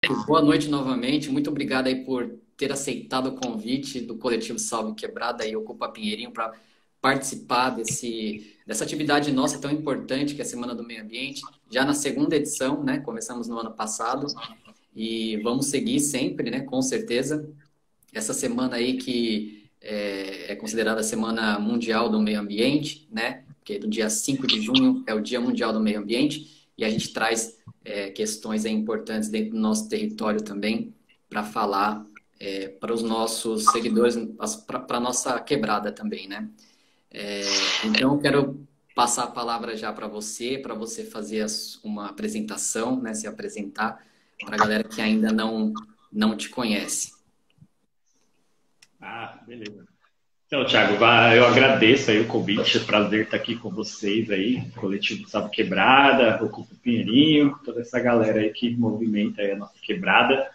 Boa noite novamente. Muito obrigado aí por ter aceitado o convite do Coletivo Salve Quebrada e Ocupa Pinheirinho para participar dessa atividade nossa tão importante, que é a Semana do Meio Ambiente. Já na segunda edição, né? Começamos no ano passado e vamos seguir sempre, né? Com certeza. Essa semana aí que é considerada a Semana Mundial do Meio Ambiente, né? Porque do dia 5 de junho é o Dia Mundial do Meio Ambiente e a gente traz questões aí importantes dentro do nosso território também para falar para os nossos seguidores, para a nossa quebrada também, né? Então, eu quero passar a palavra já para você fazer uma apresentação, né? Se apresentar para a galera que ainda não te conhece. Ah, beleza. Então, Thiago, eu agradeço aí o convite, é um prazer estar aqui com vocês aí, Coletivo Salve Quebrada, Ocupa Pinheirinho, toda essa galera aí que movimenta aí a nossa quebrada,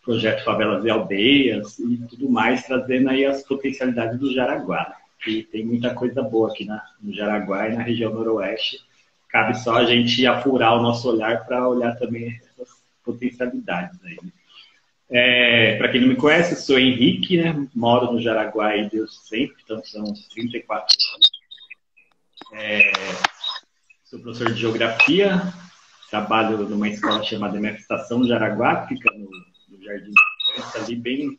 Projeto Favelas e Aldeias e tudo mais, trazendo aí as potencialidades do Jaraguá, que tem muita coisa boa aqui no Jaraguá e na região noroeste. Cabe só a gente apurar o nosso olhar para olhar também essas potencialidades aí. Para quem não me conhece, eu sou Henrique, né? Moro no Jaraguá e Deus sempre, então são uns 34 anos. Sou professor de Geografia, trabalho numa escola chamada MF Estação Jaraguá, que fica no Jardim de Infância, ali bem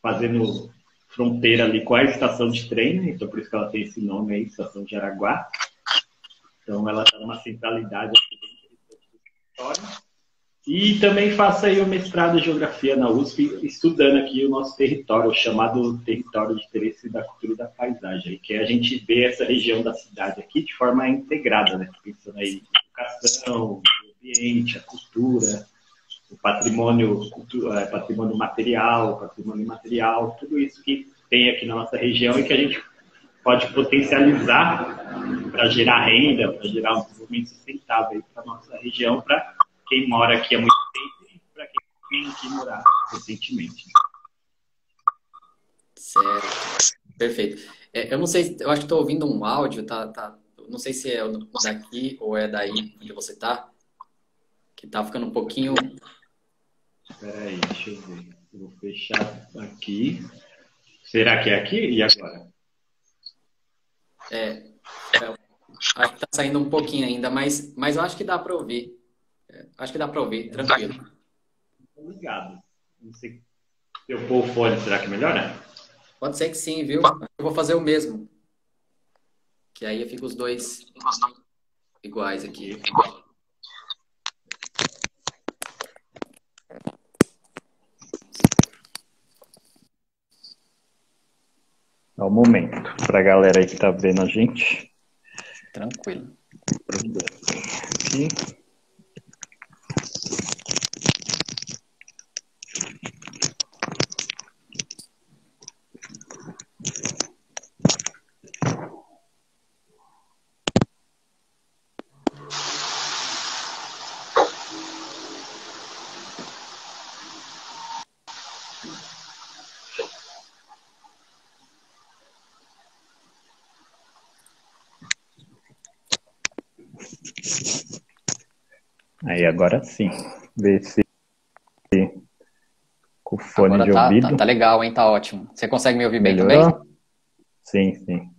fazendo fronteira ali com a estação de trem, né? Então por isso que ela tem esse nome aí, Estação Jaraguá. Então ela está numa centralidade aqui dentro do território. E também faço aí o mestrado em Geografia na USP, estudando aqui o nosso território, o chamado Território de Interesse da Cultura e da Paisagem, que a gente vê essa região da cidade aqui de forma integrada, né? Pensando aí na educação, o ambiente, a cultura, o patrimônio material, patrimônio imaterial, tudo isso que tem aqui na nossa região e que a gente pode potencializar para gerar renda, para gerar um desenvolvimento sustentável para a nossa região, para quem mora aqui há muito tempo e para quem vem aqui morar recentemente. Certo, perfeito. Eu não sei, eu acho que estou ouvindo um áudio, não sei se é daqui ou é daí onde você está, que está ficando um pouquinho. Espera aí, deixa eu ver. Eu vou fechar aqui. Será que é aqui? E agora? Acho que está saindo um pouquinho ainda, mas eu acho que dá para ouvir. Acho que dá para ouvir, tranquilo. Obrigado. Não sei se eu pôr o fone, será que melhora? Pode ser que sim, viu? Eu vou fazer o mesmo. Que aí fica os dois iguais aqui. Dá um momento para a galera aí que está vendo a gente. Tranquilo. Aqui. Aí agora sim. Ver se com o fone Agora de ouvido. tá legal, hein? Tá ótimo. Você consegue me ouvir bem Melhorou? também? Sim, sim.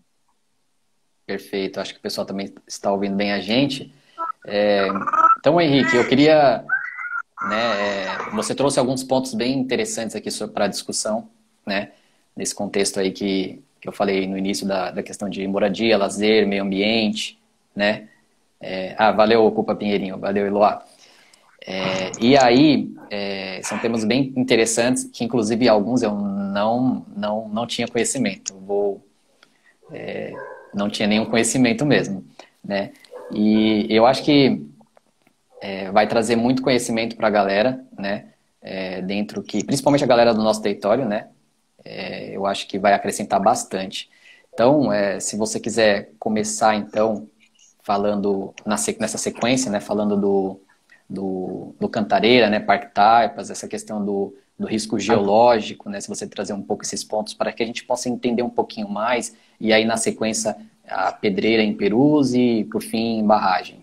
Perfeito. Acho que o pessoal também está ouvindo bem a gente. Então, Henrique, eu queria, né, você trouxe alguns pontos bem interessantes aqui para a discussão, né? Nesse contexto aí que eu falei no início da questão de moradia, lazer, meio ambiente, né? Valeu, Ocupa Pinheirinho. Valeu, Eloá. E aí, são temas bem interessantes, que inclusive alguns eu não tinha conhecimento. Não tinha nenhum conhecimento mesmo, né? E eu acho que vai trazer muito conhecimento para a galera, né? Principalmente a galera do nosso território, né? Eu acho que vai acrescentar bastante. Então, se você quiser começar, então, falando nessa sequência, né? Falando do Cantareira, né? Parque Taipas, essa questão do risco geológico, né? Se você trazer um pouco esses pontos para que a gente possa entender um pouquinho mais, e aí na sequência a pedreira em Perus e, por fim, barragem.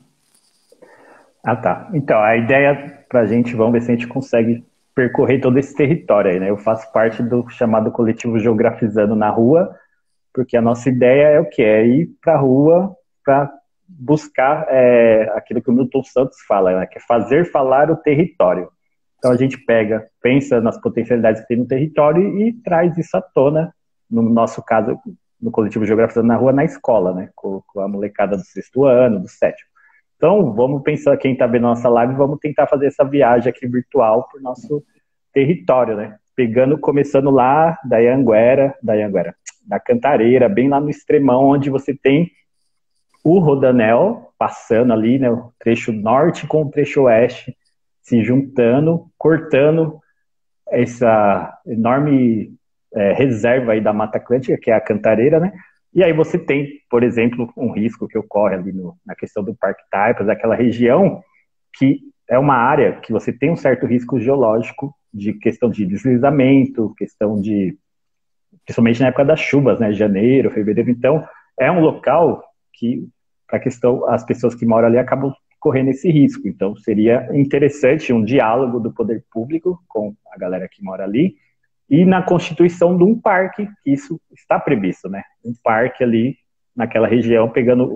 Ah, tá. Então, a ideia para a gente, vamos ver se a gente consegue percorrer todo esse território aí, né? Eu faço parte do chamado coletivo Geografizando na Rua, porque a nossa ideia é o quê? É ir para a rua para buscar aquilo que o Milton Santos fala, né? Que é fazer falar o território. Então a gente pensa nas potencialidades que tem no território e traz isso à tona, no nosso caso, no coletivo Geografizando na Rua, na escola, né? Com a molecada do 6º ano, do 7º. Então, vamos pensar, quem está vendo a nossa live, vamos tentar fazer essa viagem aqui virtual para o nosso território, né? Começando lá da Cantareira, bem lá no extremão, onde você tem o Rodanel, passando ali, né? O trecho norte com o trecho oeste, se juntando, cortando essa enorme reserva aí da Mata Atlântica, que é a Cantareira, né? E aí você tem, por exemplo, um risco que ocorre ali na questão do Parque Taipas, aquela região que é uma área que você tem um certo risco geológico de questão de deslizamento, questão de, principalmente na época das chuvas, né, janeiro, fevereiro. Então, é um local que, as pessoas que moram ali acabam correndo esse risco. Então, seria interessante um diálogo do poder público com a galera que mora ali, e na constituição de um parque, que isso está previsto, né? Um parque ali naquela região,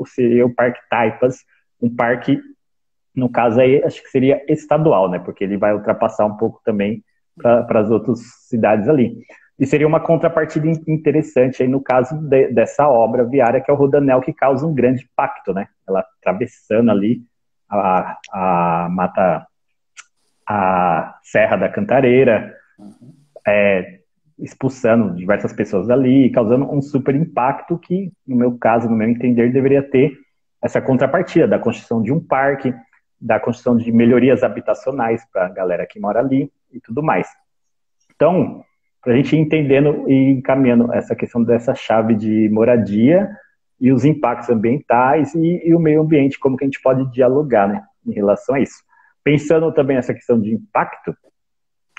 seria o Parque Taipas, um parque, no caso aí, acho que seria estadual, né? Porque ele vai ultrapassar um pouco também para as outras cidades ali. E seria uma contrapartida interessante aí no caso dessa obra viária, que é o Rodanel, que causa um grande impacto, né? Ela atravessando ali a mata, a Serra da Cantareira, expulsando diversas pessoas dali, causando um super impacto que, no meu caso, no meu entender, deveria ter essa contrapartida da construção de um parque, da construção de melhorias habitacionais para a galera que mora ali e tudo mais. Então, para a gente ir entendendo e encaminhando essa questão dessa chave de moradia e os impactos ambientais e o meio ambiente, como que a gente pode dialogar, né, em relação a isso. Pensando também nessa questão de impacto,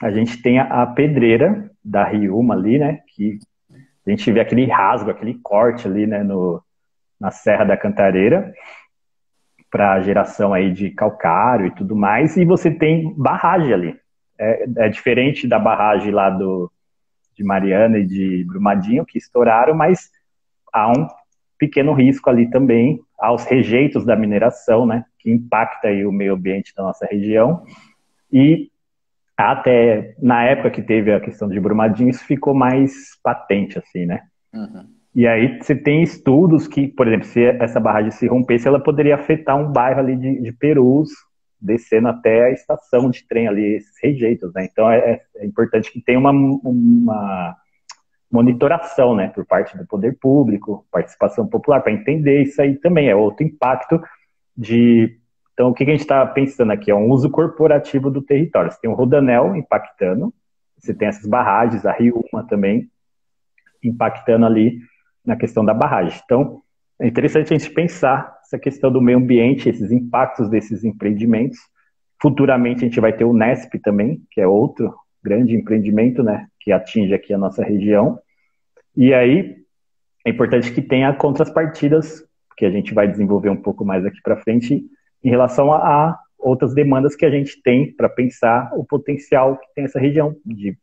a gente tem a pedreira da Riuma ali, né, que a gente vê aquele rasgo, aquele corte ali, né, na Serra da Cantareira, para geração aí de calcário e tudo mais, e você tem barragem ali. É diferente da barragem lá de Mariana e de Brumadinho, que estouraram, mas há um pequeno risco ali também aos rejeitos da mineração, né, que impacta aí o meio ambiente da nossa região. E até na época que teve a questão de Brumadinho, isso ficou mais patente, assim, né? Uhum. E aí você tem estudos que, por exemplo, se essa barragem se rompesse, ela poderia afetar um bairro ali de Perus, descendo até a estação de trem ali, esses rejeitos, né? Então é importante que tenha uma monitoração, né, por parte do poder público, participação popular, para entender isso aí também. É outro impacto de... Então, o que a gente está pensando aqui? É um uso corporativo do território. Você tem o Rodanel impactando, você tem essas barragens, a Riuma também, impactando ali na questão da barragem. Então, é interessante a gente pensar essa questão do meio ambiente, esses impactos desses empreendimentos. Futuramente, a gente vai ter o Nesp também, que é outro grande empreendimento, né, que atinge aqui a nossa região. E aí, é importante que tenha contrapartidas, que a gente vai desenvolver um pouco mais aqui para frente, em relação a outras demandas que a gente tem para pensar o potencial que tem essa região, de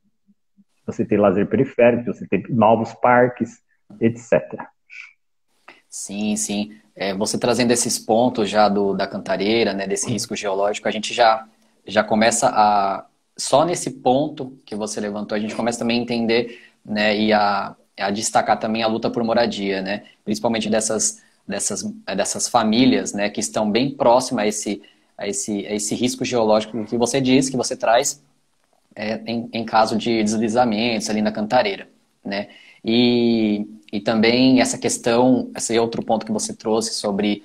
você ter lazer periférico, você ter novos parques, etc. Sim, sim. Você trazendo esses pontos já da Cantareira, né, desse risco geológico, a gente já começa só nesse ponto que você levantou, a gente começa também a entender, né, e a destacar também a luta por moradia, né, principalmente dessas famílias, né, que estão bem próximas a esse risco geológico que você diz, que você traz em caso de deslizamentos ali na Cantareira, né? E também essa questão, esse outro ponto que você trouxe sobre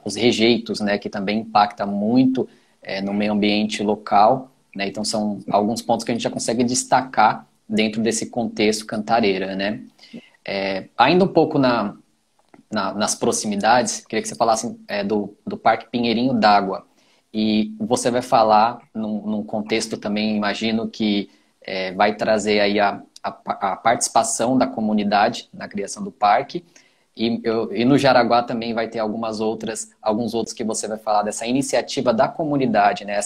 os rejeitos, né, que também impacta muito no meio ambiente local, né? Então são alguns pontos que a gente já consegue destacar dentro desse contexto Cantareira, né? Ainda um pouco nas proximidades, queria que você falasse do Parque Pinheirinho d'Água. E você vai falar num contexto também, imagino que vai trazer aí a participação da comunidade na criação do parque. E no Jaraguá também vai ter alguns outros que você vai falar dessa iniciativa da comunidade, né?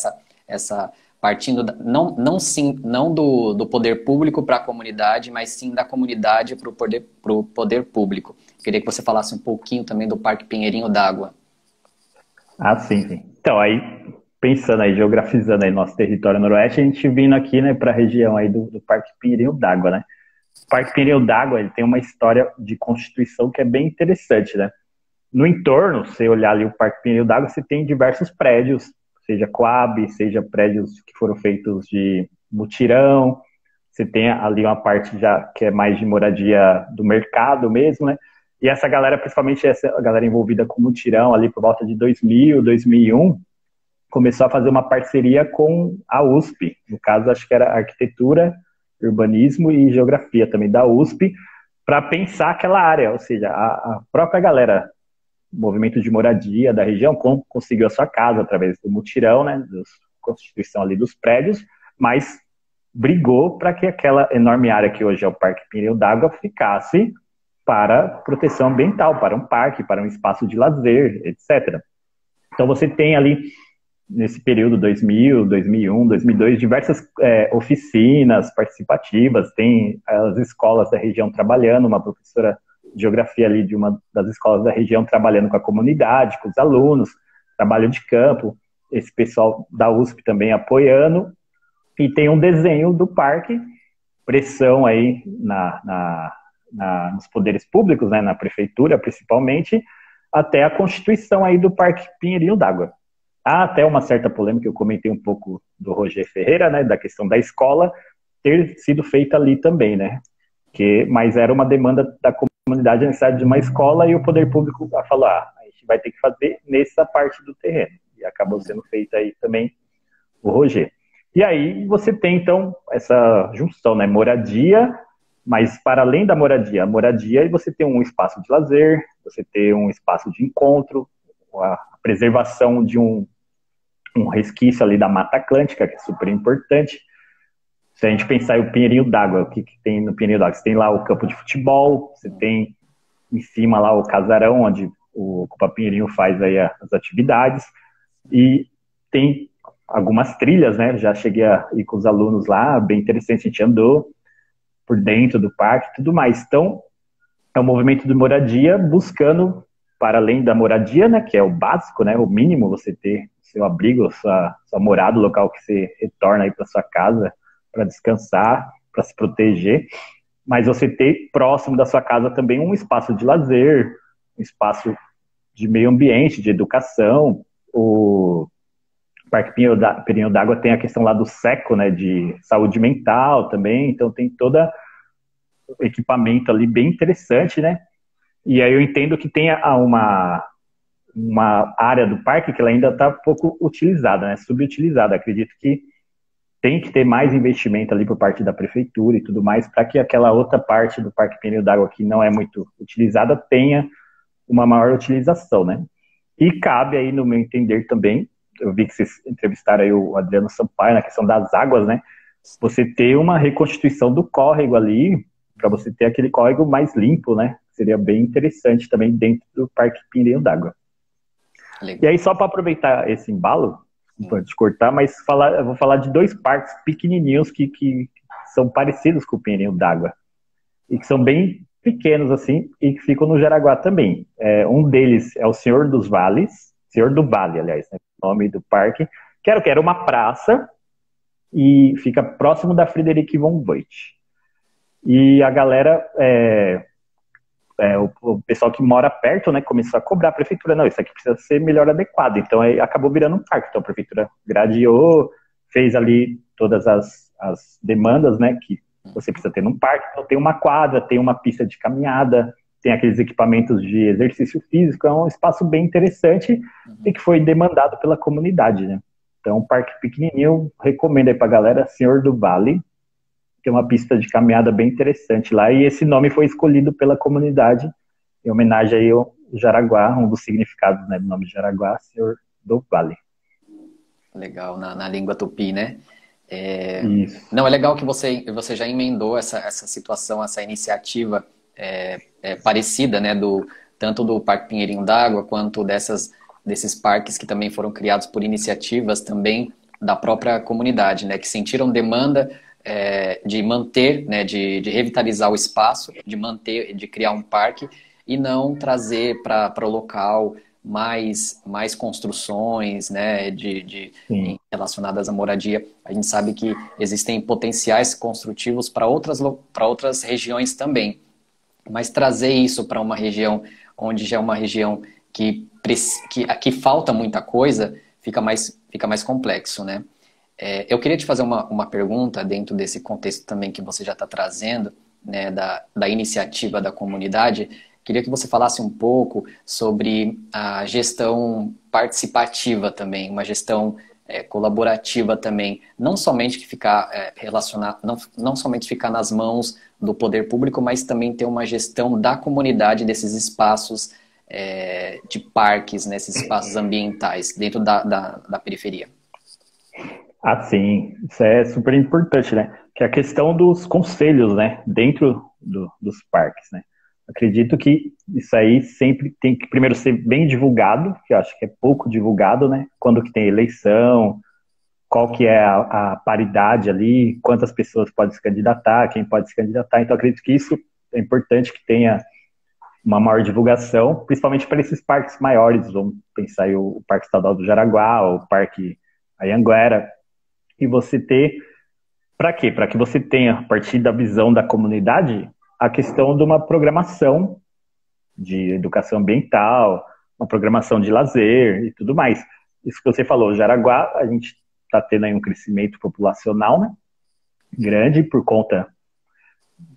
essa partindo não do poder público para a comunidade, mas sim da comunidade para o poder público. Queria que você falasse um pouquinho também do Parque Pinheirinho d'Água. Ah, sim, sim. Então, aí, pensando aí, geografizando aí nosso território noroeste, a gente vindo aqui, né, para a região aí do Parque Pinheirinho d'Água, né? O Parque Pinheirinho d'Água, ele tem uma história de constituição que é bem interessante, né? No entorno, se você olhar ali o Parque Pinheirinho d'Água, você tem diversos prédios, seja Coab, seja prédios que foram feitos de mutirão, você tem ali uma parte já que é mais de moradia do mercado mesmo, né? E essa galera, principalmente essa galera envolvida com mutirão ali por volta de 2000, 2001, começou a fazer uma parceria com a USP, no caso acho que era Arquitetura, Urbanismo e Geografia também da USP, para pensar aquela área, ou seja, a própria galera, movimento de moradia da região, conseguiu a sua casa através do mutirão, né, da constituição ali dos prédios, mas brigou para que aquela enorme área que hoje é o Parque Pinheirinho d'Água ficasse para proteção ambiental, para um parque, para um espaço de lazer, etc. Então você tem ali, nesse período 2000, 2001, 2002, diversas oficinas participativas, tem as escolas da região trabalhando, uma professora de geografia ali de uma das escolas da região trabalhando com a comunidade, com os alunos, trabalho de campo, esse pessoal da USP também apoiando, e tem um desenho do parque, pressão aí nos poderes públicos, né, na prefeitura principalmente, até a constituição aí do Parque Pinheirinho d'Água. Há até uma certa polêmica, eu comentei um pouco do Roger Ferreira, né, da questão da escola ter sido feita ali também, né, mas era uma demanda da comunidade, a necessidade de uma escola, e o poder público falou, a gente vai ter que fazer nessa parte do terreno, e acabou sendo feita aí também o Roger. E aí você tem, então, essa junção, né, moradia, mas para além da moradia, a moradia, você tem um espaço de lazer, você tem um espaço de encontro, a preservação de um resquício ali da Mata Atlântica, que é super importante. Se a gente pensar em o Pinheirinho d'Água, o que tem no Pinheirinho d'Água? Você tem lá o campo de futebol, você tem em cima lá o casarão, onde o Copa Pinheirinho faz aí as atividades, e tem algumas trilhas, né? Já cheguei a ir com os alunos lá, bem interessante, a gente andou por dentro do parque e tudo mais. Então, é um movimento de moradia buscando, para além da moradia, né, que é o básico, né, o mínimo, você ter seu abrigo, sua morada, o local que você retorna aí para sua casa para descansar, para se proteger, mas você ter próximo da sua casa também um espaço de lazer, um espaço de meio ambiente, de educação. O Parque Pinheirinho d'Água tem a questão lá do SECO, né, de saúde mental também, então tem todo o equipamento ali bem interessante, né, e aí eu entendo que tem uma área do parque que ela ainda está pouco utilizada, né, subutilizada. Acredito que tem que ter mais investimento ali por parte da prefeitura e tudo mais, para que aquela outra parte do Parque Pinheirinho d'Água que não é muito utilizada tenha uma maior utilização, né. E cabe aí, no meu entender também, eu vi que vocês entrevistaram aí o Adriano Sampaio na questão das águas, né, você ter uma reconstituição do córrego ali, para você ter aquele córrego mais limpo, né, seria bem interessante também dentro do Parque Pinheirinho d'Água. E aí, só para aproveitar esse embalo, desculpa te cortar, mas eu vou falar de dois parques pequenininhos que são parecidos com o Pinheirinho d'Água, e que são bem pequenos, assim, e que ficam no Jaraguá também. Um deles é o Senhor dos Vales, Senhor do Vale, aliás, né, o nome do parque, que era uma praça, e fica próximo da Friedrich von Voigt. E a galera, o pessoal que mora perto, né, começou a cobrar a prefeitura, não, isso aqui precisa ser melhor adequado, então aí acabou virando um parque, então a prefeitura gradeou, fez ali todas as demandas, né, que você precisa ter num parque, então tem uma quadra, tem uma pista de caminhada, tem aqueles equipamentos de exercício físico, é um espaço bem interessante e que foi demandado pela comunidade, né. Então, um parque pequenininho, recomendo aí pra galera, Senhor do Vale, tem uma pista de caminhada bem interessante lá, e esse nome foi escolhido pela comunidade, em homenagem aí ao Jaraguá, um dos significados, né, do nome de Jaraguá, Senhor do Vale. Legal, na língua tupi, né? Isso. Não, é legal que você já emendou essa situação, essa iniciativa parecida, né, tanto do Parque Pinheirinho d'Água, quanto desses parques que também foram criados por iniciativas também da própria comunidade, né, que sentiram demanda de manter, né, de revitalizar o espaço, de manter, de criar um parque e não trazer para o local mais construções, né, Sim. relacionadas à moradia. A gente sabe que existem potenciais construtivos para outras regiões também, mas trazer isso para uma região onde já é uma região que falta muita coisa, fica mais complexo, né? Eu queria te fazer uma pergunta dentro desse contexto também que você já está trazendo, né, da iniciativa da comunidade. Queria que você falasse um pouco sobre a gestão participativa também, uma gestão colaborativa também, não somente que ficar relacionar, não somente ficar nas mãos do poder público, mas também ter uma gestão da comunidade desses espaços de parques, né, esses espaços ambientais dentro da periferia. Ah, sim, isso é super importante, né? Que é a questão dos conselhos, né? Dentro dos parques, né? Acredito que isso aí sempre tem que primeiro ser bem divulgado, que eu acho que é pouco divulgado, né? Quando que tem eleição, qual que é a paridade ali, quantas pessoas podem se candidatar, quem pode se candidatar. Então, acredito que isso é importante que tenha uma maior divulgação, principalmente para esses parques maiores. Vamos pensar aí o Parque Estadual do Jaraguá, o Parque Anhanguera, e você ter, para quê? Para que você tenha, a partir da visão da comunidade, a questão de uma programação de educação ambiental, uma programação de lazer e tudo mais. Isso que você falou, Jaraguá, a gente está tendo aí um crescimento populacional, né, grande, por conta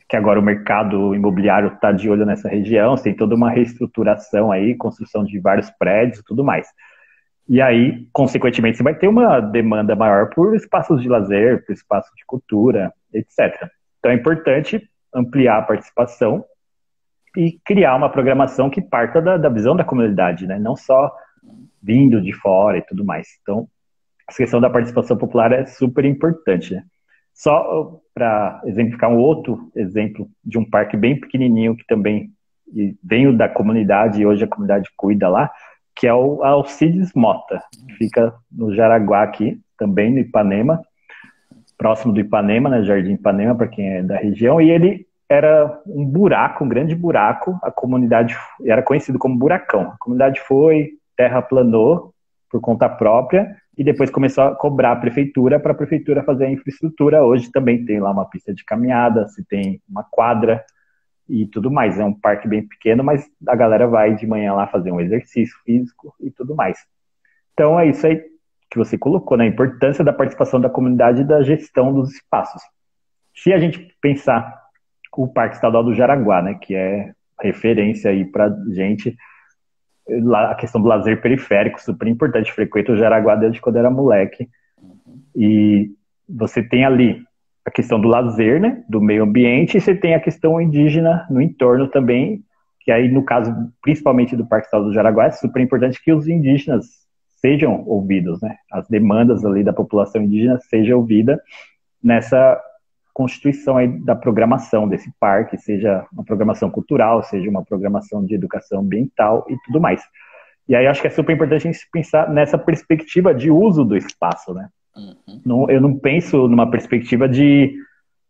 que agora o mercado imobiliário está de olho nessa região, tem toda uma reestruturação aí, construção de vários prédios e tudo mais. E aí, consequentemente, você vai ter uma demanda maior por espaços de lazer, por espaços de cultura, etc. Então é importante ampliar a participação e criar uma programação que parta da visão da comunidade, né? Não só vindo de fora e tudo mais. Então, a questão da participação popular é super importante, né? Só para exemplificar um outro exemplo de um parque bem pequenininho que também veio da comunidade e hoje a comunidade cuida lá, que é o Alcides Mota, que fica no Jaraguá aqui, também no Ipanema, próximo do Ipanema, né, Jardim Ipanema, para quem é da região, e ele era um buraco, um grande buraco, a comunidade era conhecido como Buracão. A comunidade foi, terraplanou por conta própria, e depois começou a cobrar a prefeitura para a prefeitura fazer a infraestrutura. Hoje também tem lá uma pista de caminhada, se tem uma quadra, e tudo mais. É um parque bem pequeno, mas a galera vai de manhã lá fazer um exercício físico e tudo mais. Então é isso aí que você colocou, né? A importância da participação da comunidade e da gestão dos espaços. Se a gente pensar o Parque Estadual do Jaraguá, né, que é referência aí pra gente, a questão do lazer periférico, super importante. Frequento o Jaraguá desde quando era moleque. E você tem ali a questão do lazer, né, do meio ambiente, e você tem a questão indígena no entorno também, que aí, no caso, principalmente do Parque Estadual do Jaraguá, é super importante que os indígenas sejam ouvidos, né, as demandas ali da população indígena sejam ouvidas nessa constituição aí da programação desse parque, seja uma programação cultural, seja uma programação de educação ambiental e tudo mais. E aí acho que é super importante a gente pensar nessa perspectiva de uso do espaço, né? Eu não penso numa perspectiva de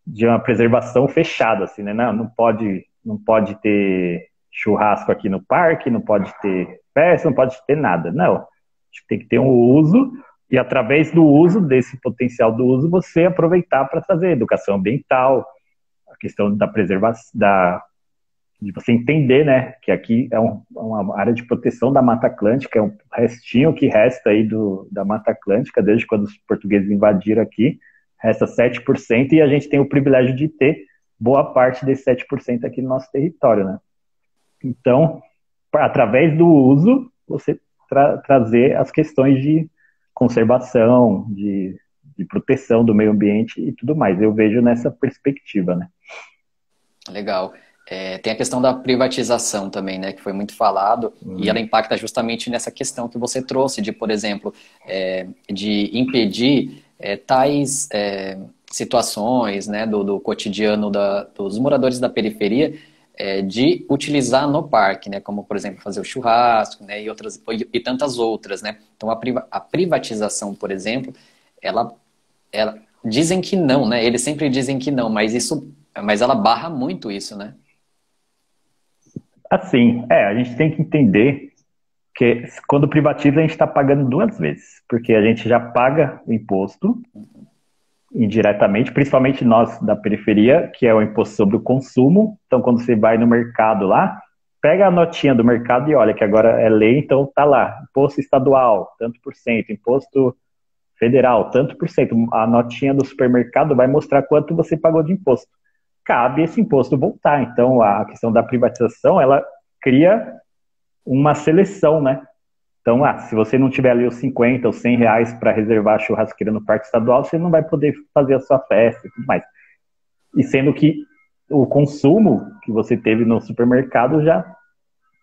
uma preservação fechada, assim, né? Não pode ter churrasco aqui no parque, não pode ter festa, não pode ter nada. Não, acho que tem que ter um uso e através do uso, desse potencial do uso, você aproveitar para trazer educação ambiental, a questão da preservação, de você entender, né, que aqui é uma área de proteção da Mata Atlântica, é um restinho que resta aí da Mata Atlântica, desde quando os portugueses invadiram aqui, resta 7%, e a gente tem o privilégio de ter boa parte desse 7% aqui no nosso território, né? Então, através do uso, você trazer as questões de conservação, de proteção do meio ambiente e tudo mais. Eu vejo nessa perspectiva, né? Legal. Tem a questão da privatização também, né, que foi muito falado, e ela impacta justamente nessa questão que você trouxe, de, por exemplo, de impedir tais situações, né, do cotidiano dos moradores da periferia, de utilizar no parque, né, como, por exemplo, fazer o churrasco, né, e tantas outras, né. Então, a privatização, por exemplo, ela dizem que não, né? Eles sempre dizem que não, mas ela barra muito isso, né? Assim, a gente tem que entender que quando privatiza a gente está pagando duas vezes, porque a gente já paga o imposto indiretamente, principalmente nós da periferia, que é o imposto sobre o consumo. Então, quando você vai no mercado lá, pega a notinha do mercado e olha que agora é lei, então tá lá, imposto estadual, tanto por cento, imposto federal, tanto por cento. A notinha do supermercado vai mostrar quanto você pagou de imposto. Cabe esse imposto voltar. Então, a questão da privatização, ela cria uma seleção, né? Então, se você não tiver ali os 50 ou 100 reais para reservar a churrasqueira no parque estadual, você não vai poder fazer a sua festa e tudo mais. E sendo que o consumo que você teve no supermercado já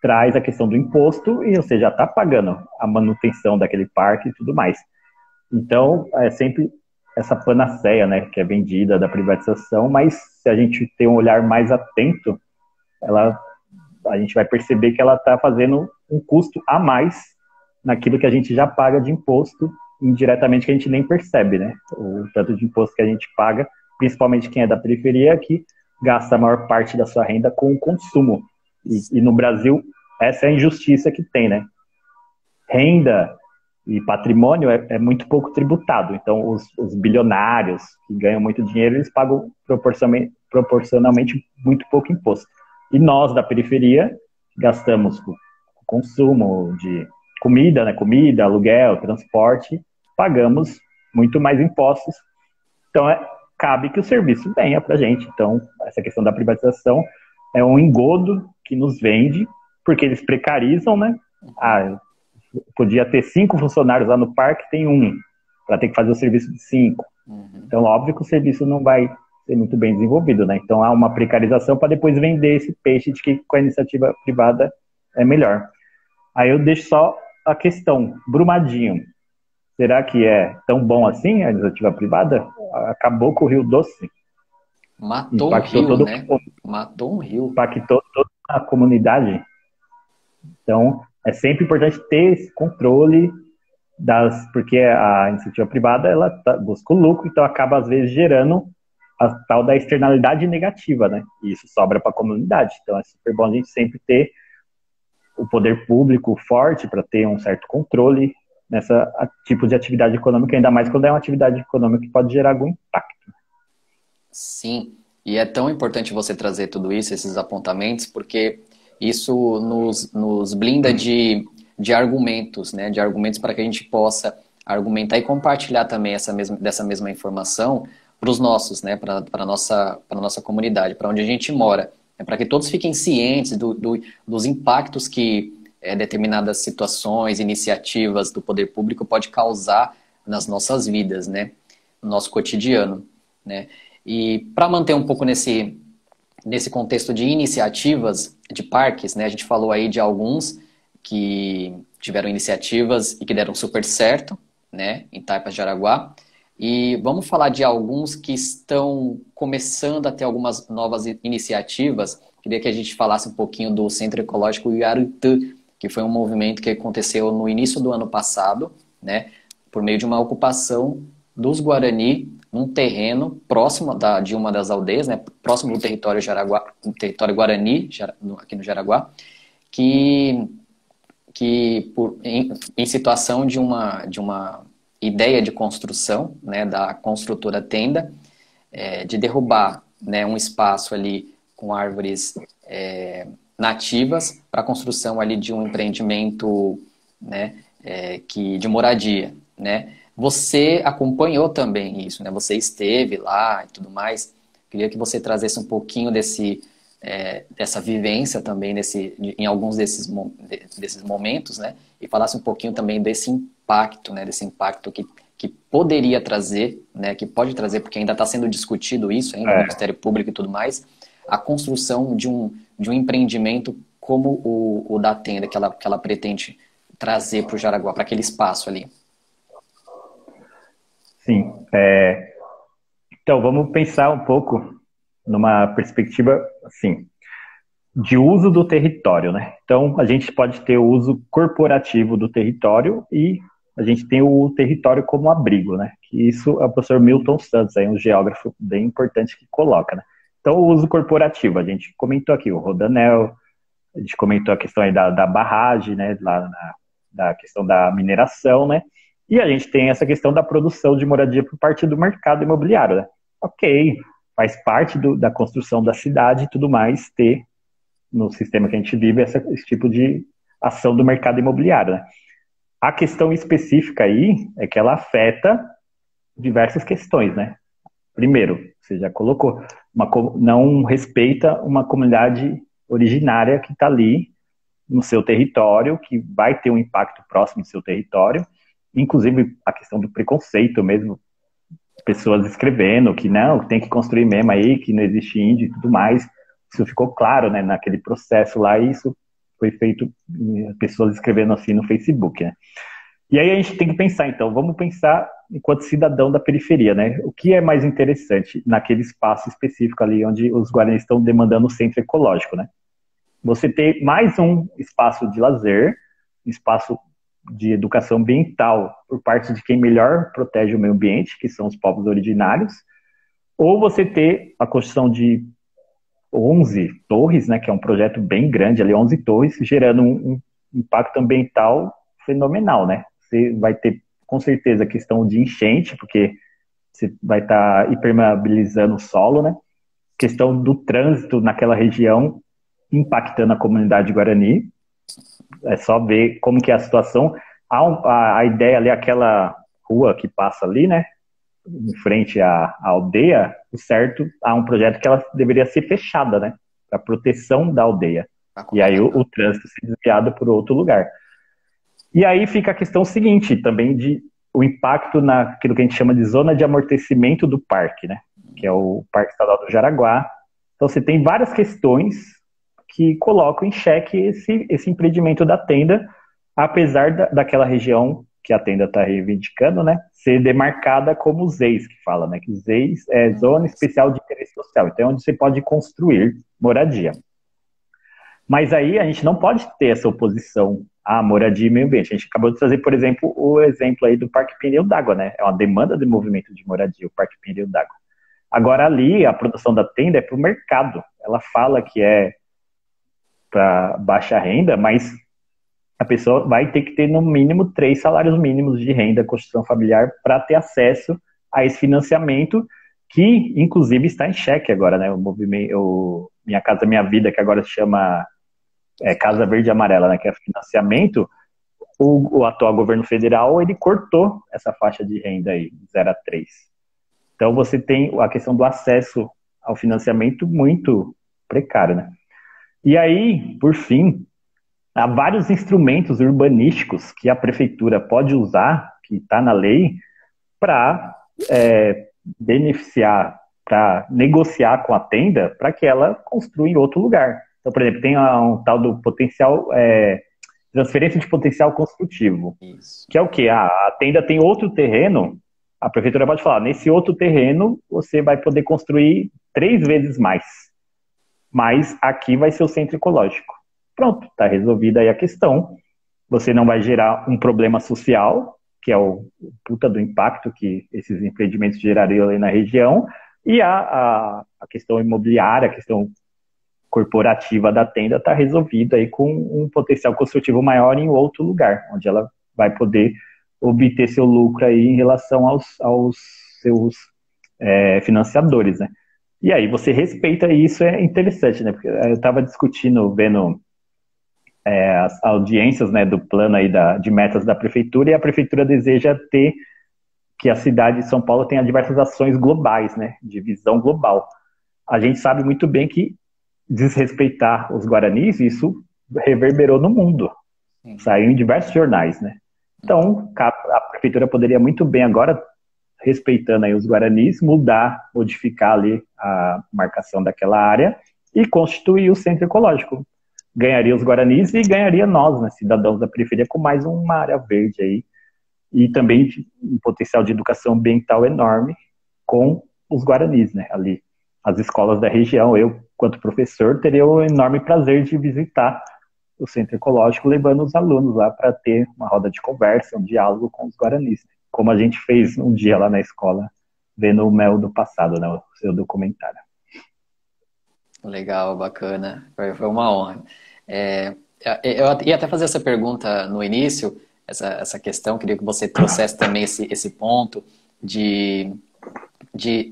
traz a questão do imposto e você já está pagando a manutenção daquele parque e tudo mais. Então, é sempre essa panaceia, né, que é vendida da privatização, mas se a gente tem um olhar mais atento, a gente vai perceber que ela está fazendo um custo a mais naquilo que a gente já paga de imposto indiretamente, que a gente nem percebe, né? O tanto de imposto que a gente paga, principalmente quem é da periferia, que gasta a maior parte da sua renda com o consumo. E no Brasil, essa é a injustiça que tem, né? Renda e patrimônio é muito pouco tributado. Então, os bilionários que ganham muito dinheiro, eles pagam proporcionalmente muito pouco imposto. E nós, da periferia, gastamos com consumo de comida, né? Comida, aluguel, transporte, pagamos muito mais impostos. Então, cabe que o serviço venha para a gente. Então, essa questão da privatização é um engodo que nos vende, porque eles precarizam, né? Podia ter 5 funcionários lá no parque, tem 1, para ter que fazer o serviço de 5. Então, óbvio que o serviço não vai ser muito bem desenvolvido, né? Então, há uma precarização para depois vender esse peixe de que com a iniciativa privada é melhor. Aí eu deixo só a questão, Brumadinho, será que é tão bom assim a iniciativa privada? Acabou com o Rio Doce. Matou um rio, né? Matou um rio. Impactou toda a comunidade. Então, é sempre importante ter esse controle porque a iniciativa privada, ela busca o lucro, então acaba às vezes gerando a tal da externalidade negativa, né? E isso sobra para a comunidade. Então é super bom a gente sempre ter o poder público forte para ter um certo controle nessa tipo de atividade econômica, ainda mais quando é uma atividade econômica que pode gerar algum impacto. Sim, e é tão importante você trazer tudo isso, esses apontamentos, porque isso nos blinda de argumentos, né? De argumentos para que a gente possa argumentar e compartilhar também dessa mesma informação para os nossos, né? Para a nossa comunidade, para onde a gente mora. Para que todos fiquem cientes dos impactos que determinadas situações, iniciativas do poder público pode causar nas nossas vidas, né? No nosso cotidiano, né? E para manter um pouco nesse contexto de iniciativas de parques, né? A gente falou aí de alguns que tiveram iniciativas e que deram super certo, né? Em Taipas de Jaraguá. E vamos falar de alguns que estão começando a ter algumas novas iniciativas. Queria que a gente falasse um pouquinho do Centro Ecológico Iarutã, que foi um movimento que aconteceu no início do ano passado, né, por meio de uma ocupação dos Guarani num terreno próximo de uma das aldeias, né, próximo do território Guarani, aqui no Jaraguá, que em situação de uma ideia de construção, né, da construtora Tenda, de derrubar, né, um espaço ali com árvores nativas para a construção ali de um empreendimento, né, de moradia, né? Você acompanhou também isso, né? Você esteve lá e tudo mais. Queria que você trazesse um pouquinho dessa vivência também em alguns desses momentos, né? E falasse um pouquinho também desse impacto, né? Desse impacto que poderia trazer, né? Que pode trazer, porque ainda está sendo discutido isso ainda no Ministério Público e tudo mais, a construção de um empreendimento como o da Tenda, que ela pretende trazer para o Jaraguá, para aquele espaço ali. Sim. Então, vamos pensar um pouco numa perspectiva, assim, de uso do território, né? Então, a gente pode ter o uso corporativo do território e a gente tem o território como abrigo, né? que isso é o professor Milton Santos, aí um geógrafo bem importante que coloca, né? Então, o uso corporativo, a gente comentou aqui o Rodanel, a gente comentou a questão aí da barragem, né, da questão da mineração, né, e a gente tem essa questão da produção de moradia por parte do mercado imobiliário, né? Ok, faz parte da construção da cidade e tudo mais ter, no sistema que a gente vive, esse tipo de ação do mercado imobiliário, né? A questão específica aí é que ela afeta diversas questões, né? Primeiro, você já colocou, não respeita uma comunidade originária que está ali no seu território, que vai ter um impacto próximo do seu território, inclusive a questão do preconceito mesmo, pessoas escrevendo que não, tem que construir mesmo aí, que não existe índio e tudo mais. Isso ficou claro, né, naquele processo lá, e isso foi feito, pessoas escrevendo assim no Facebook, né? E aí a gente tem que pensar, então, vamos pensar enquanto cidadão da periferia, né? O que é mais interessante naquele espaço específico ali onde os guaranis estão demandando o centro ecológico, né? Você ter mais um espaço de lazer, espaço de educação ambiental por parte de quem melhor protege o meio ambiente, que são os povos originários, ou você ter a construção de 11 torres, né, que é um projeto bem grande, ali 11 torres, gerando um impacto ambiental fenomenal, né? Você vai ter, com certeza, a questão de enchente, porque você vai estar impermeabilizando o solo, né? Questão do trânsito naquela região, impactando a comunidade guarani. É só ver como que é a situação. A ideia ali, aquela rua que passa ali, né? Em frente à aldeia, o certo, há um projeto que ela deveria ser fechada, né? Para proteção da aldeia. E aí o trânsito ser desviado por outro lugar. E aí fica a questão seguinte, também de o impacto naquilo que a gente chama de zona de amortecimento do parque, né? Que é o Parque Estadual do Jaraguá. Então você tem várias questões que colocam em xeque esse empreendimento da tenda, apesar daquela região que a tenda está reivindicando, né, ser demarcada como ZEIS, que fala, né, que ZEIS é Zona Especial de Interesse Social, então é onde você pode construir moradia. Mas aí a gente não pode ter essa oposição à moradia e meio ambiente. A gente acabou de trazer, por exemplo, o exemplo aí do Parque Pneu d'Água, né, é uma demanda de movimento de moradia, o Parque Pneu d'Água. Agora ali, a produção da tenda é para o mercado, ela fala que é para baixa renda, mas a pessoa vai ter que ter no mínimo 3 salários mínimos de renda, construção familiar, para ter acesso a esse financiamento, que inclusive está em xeque agora, né? O movimento, Minha Casa Minha Vida, que agora se chama Casa Verde e Amarela, né? Que é financiamento. O atual governo federal, ele cortou essa faixa de renda aí, 0 a 3. Então você tem a questão do acesso ao financiamento muito precário, né? E aí, por fim, há vários instrumentos urbanísticos que a prefeitura pode usar, que está na lei, para beneficiar, para negociar com a tenda, para que ela construa em outro lugar. Então, por exemplo, tem um tal do potencial, transferência de potencial construtivo. Isso. Que é o quê? A tenda tem outro terreno, a prefeitura pode falar, nesse outro terreno você vai poder construir 3 vezes mais. Mas aqui vai ser o centro ecológico. Pronto, está resolvida aí a questão. Você não vai gerar um problema social, que é o puta do impacto que esses empreendimentos gerariam ali na região, e a questão imobiliária, a questão corporativa da tenda está resolvida aí com um potencial construtivo maior em outro lugar, onde ela vai poder obter seu lucro aí em relação aos seus financiadores, né? E aí você respeita, e isso é interessante, né? Porque eu estava discutindo, vendo as audiências, né, do plano aí de metas da prefeitura, e a prefeitura deseja ter que a cidade de São Paulo tenha diversas ações globais, né, de visão global. A gente sabe muito bem que desrespeitar os guaranis, isso reverberou no mundo. Saiu em diversos jornais, né? Então, a prefeitura poderia muito bem agora, respeitando aí os guaranis, modificar ali a marcação daquela área e constituir o centro ecológico. Ganharia os guaranis e ganharia nós, né, cidadãos da periferia, com mais uma área verde aí. E também um potencial de educação ambiental enorme com os guaranis, né, ali. As escolas da região, eu, quanto professor, teria o enorme prazer de visitar o centro ecológico, levando os alunos lá para ter uma roda de conversa, um diálogo com os guaranis. como a gente fez um dia lá na escola, vendo o Mel do passado, né, o seu documentário. Legal, bacana. Foi uma honra. Eu ia até fazer essa pergunta no início, essa questão, queria que você trouxesse também esse ponto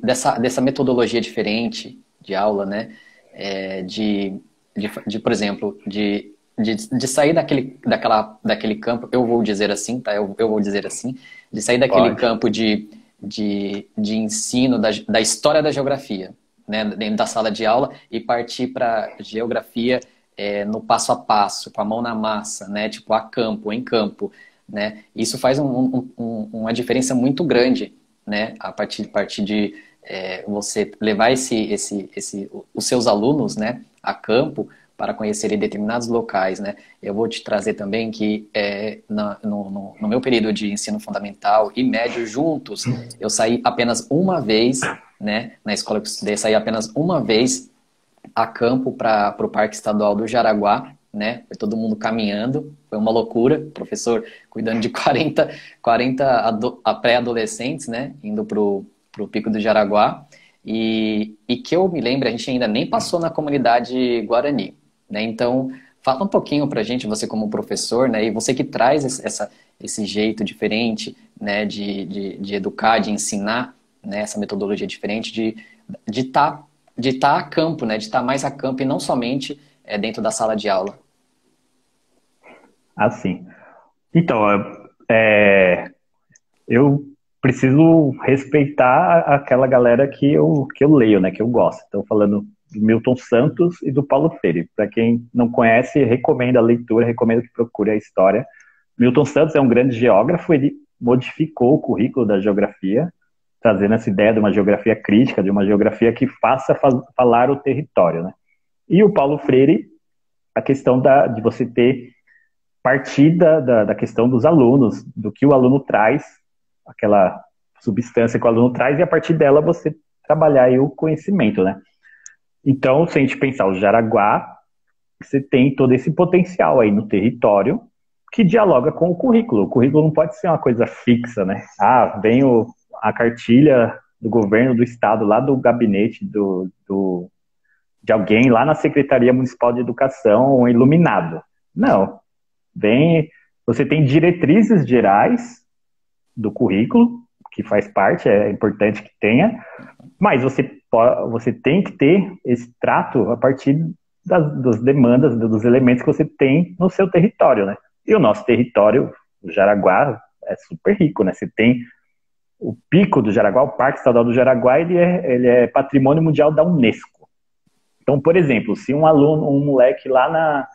dessa metodologia diferente de aula, né? Por exemplo, de sair daquele campo, eu vou dizer assim, tá? Eu vou dizer assim, de sair daquele campo de ensino da história da geografia, né, dentro da sala de aula e partir para geografia no passo a passo, com a mão na massa, né, tipo a campo, em campo, né? Isso faz uma diferença muito grande, né, a partir de você levar os seus alunos, né, a campo para conhecerem determinados locais, né? Eu vou te trazer também que no meu período de ensino fundamental e médio juntos, eu saí apenas uma vez, né? Na escola que eu estudei, saí apenas uma vez a campo para o Parque Estadual do Jaraguá, né? Foi todo mundo caminhando, foi uma loucura, o professor cuidando de 40 pré-adolescentes, né? Indo pro Pico do Jaraguá. E que eu me lembro, a gente ainda nem passou na comunidade Guarani, né? Então, fala um pouquinho pra gente, você como professor, né? E você que traz esse jeito diferente, né? De educar, de ensinar, né? Essa metodologia diferente de estar a campo, né? De estar mais a campo e não somente dentro da sala de aula. Assim. Então, eu preciso respeitar aquela galera que eu leio, né? Que eu gosto. Então, falando do Milton Santos e do Paulo Freire. Para quem não conhece, recomendo a leitura, recomendo que procure a história. Milton Santos é um grande geógrafo, ele modificou o currículo da geografia, trazendo essa ideia de uma geografia crítica, de uma geografia que faça falar o território, né? E o Paulo Freire, a questão de você partir da questão dos alunos, do que o aluno traz, aquela substância que o aluno traz, e a partir dela você trabalhar aí o conhecimento, né? Então, se a gente pensar o Jaraguá, você tem todo esse potencial aí no território que dialoga com o currículo. O currículo não pode ser uma coisa fixa, né? Ah, vem a cartilha do governo do estado, lá do gabinete de alguém lá na Secretaria Municipal de Educação, um iluminado. Não. Você tem diretrizes gerais do currículo, que faz parte, é importante que tenha, mas você tem que ter esse trato a partir das demandas, dos elementos que você tem no seu território, né? E o nosso território, o Jaraguá, é super rico, né? Você tem o Pico do Jaraguá, o Parque Estadual do Jaraguá, ele é patrimônio mundial da Unesco. Então, por exemplo, se um moleque lá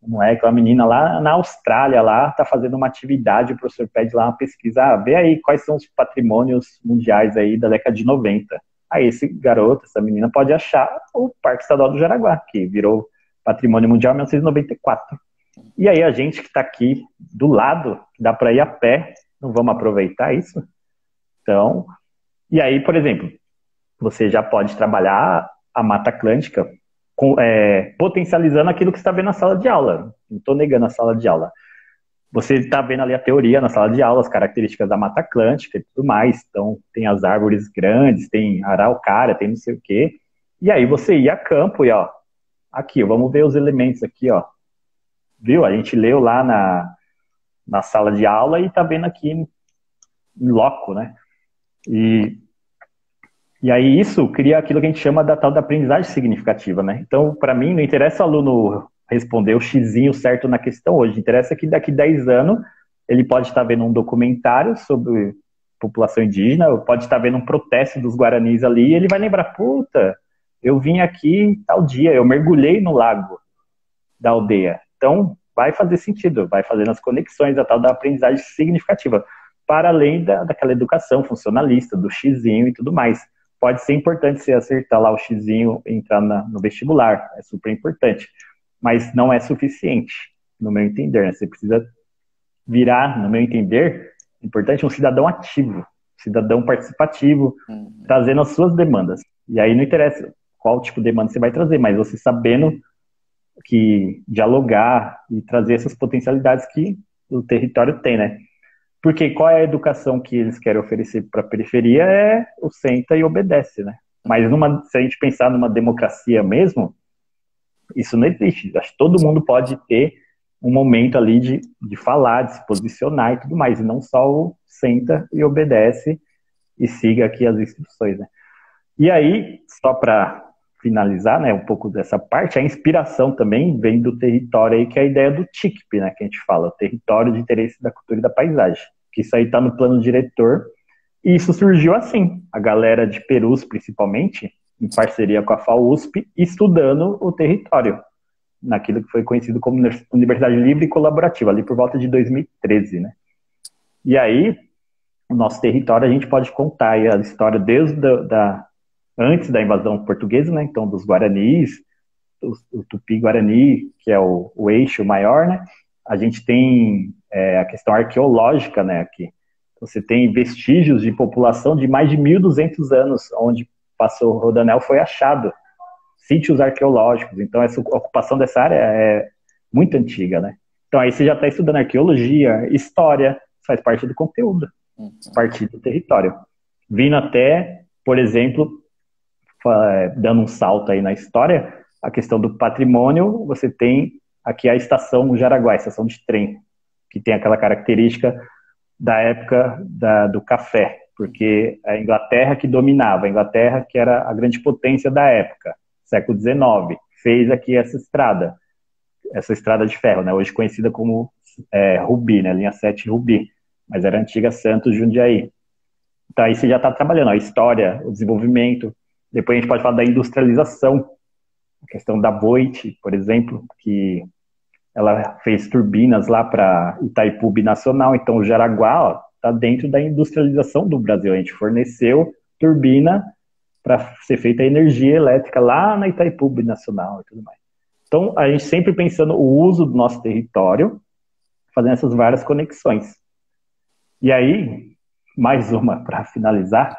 uma menina lá na Austrália lá tá fazendo uma atividade, o professor pede lá uma pesquisa, vê aí quais são os patrimônios mundiais aí da década de 90. Aí esse garoto, essa menina pode achar o Parque Estadual do Jaraguá, que virou patrimônio mundial em 1994. E aí a gente que está aqui do lado, dá para ir a pé, não vamos aproveitar isso? Então, e aí, por exemplo, você já pode trabalhar a Mata Atlântica potencializando aquilo que você está vendo na sala de aula. Não estou negando a sala de aula. Você está vendo ali a teoria na sala de aula, as características da Mata Atlântica e tudo mais. Então, tem as árvores grandes, tem araucária, tem não sei o quê. E aí você ia a campo e, ó, aqui, vamos ver os elementos aqui, ó. Viu? A gente leu lá na sala de aula e está vendo aqui em loco, né? E aí isso cria aquilo que a gente chama da tal da aprendizagem significativa, né? Então, para mim, não interessa o aluno responder o xizinho certo na questão hoje. Interessa que daqui 10 anos ele pode estar vendo um documentário sobre população indígena, pode estar vendo um protesto dos guaranis ali, e ele vai lembrar, puta, eu vim aqui tal dia, eu mergulhei no lago da aldeia. Então, vai fazer sentido, vai fazendo as conexões, a tal da aprendizagem significativa, para além daquela educação funcionalista, do xizinho e tudo mais. Pode ser importante você acertar lá o xizinho e entrar no vestibular, é super importante, mas não é suficiente, no meu entender, né? Você precisa virar, no meu entender, importante um cidadão ativo, um cidadão participativo, trazendo as suas demandas. E aí não interessa qual tipo de demanda você vai trazer, mas você sabendo que dialogar e trazer essas potencialidades que o território tem, né? Porque qual é a educação que eles querem oferecer para a periferia? É o senta e obedece, né? Mas se a gente pensar numa democracia mesmo, isso não existe. Acho que todo mundo pode ter um momento ali de falar, de se posicionar e tudo mais, e não só o senta e obedece e siga aqui as instruções, né? E aí, só para finalizar, né, um pouco dessa parte, a inspiração também vem do território aí, que é a ideia do TICP, né, que a gente fala, o território de interesse da cultura e da paisagem, que isso aí está no plano diretor, e isso surgiu assim, a galera de Perus, principalmente, em parceria com a FAUSP, estudando o território, naquilo que foi conhecido como Universidade Livre e Colaborativa, ali por volta de 2013, né. E aí, o nosso território, a gente pode contar aí a história desde antes da invasão portuguesa, né? Então, dos Guaranis, o Tupi-Guarani, que é o eixo maior, né? A gente tem a questão arqueológica, né? Aqui. Você tem vestígios de população de mais de 1.200 anos, onde passou o Rodoanel, foi achado. Sítios arqueológicos. Então, essa ocupação dessa área é muito antiga, né? Então, aí você já está estudando arqueologia, história, faz parte do conteúdo, parte do território. Vindo até, por exemplo, dando um salto aí na história, a questão do patrimônio, você tem aqui a estação Jaraguá, a estação de trem, que tem aquela característica da época do café, porque a Inglaterra que dominava, a Inglaterra que era a grande potência da época, século XIX, fez aqui essa estrada de ferro, né, hoje conhecida como Rubi, né, linha 7 Rubi, mas era a antiga Santos Jundiaí. Então aí você já está trabalhando a história, o desenvolvimento. Depois a gente pode falar da industrialização, a questão da Voit, por exemplo, que ela fez turbinas lá para Itaipu Binacional. Então o Jaraguá está dentro da industrialização do Brasil. A gente forneceu turbina para ser feita a energia elétrica lá na Itaipu Binacional e tudo mais. Então a gente sempre pensando o uso do nosso território, fazendo essas várias conexões. E aí, mais uma para finalizar,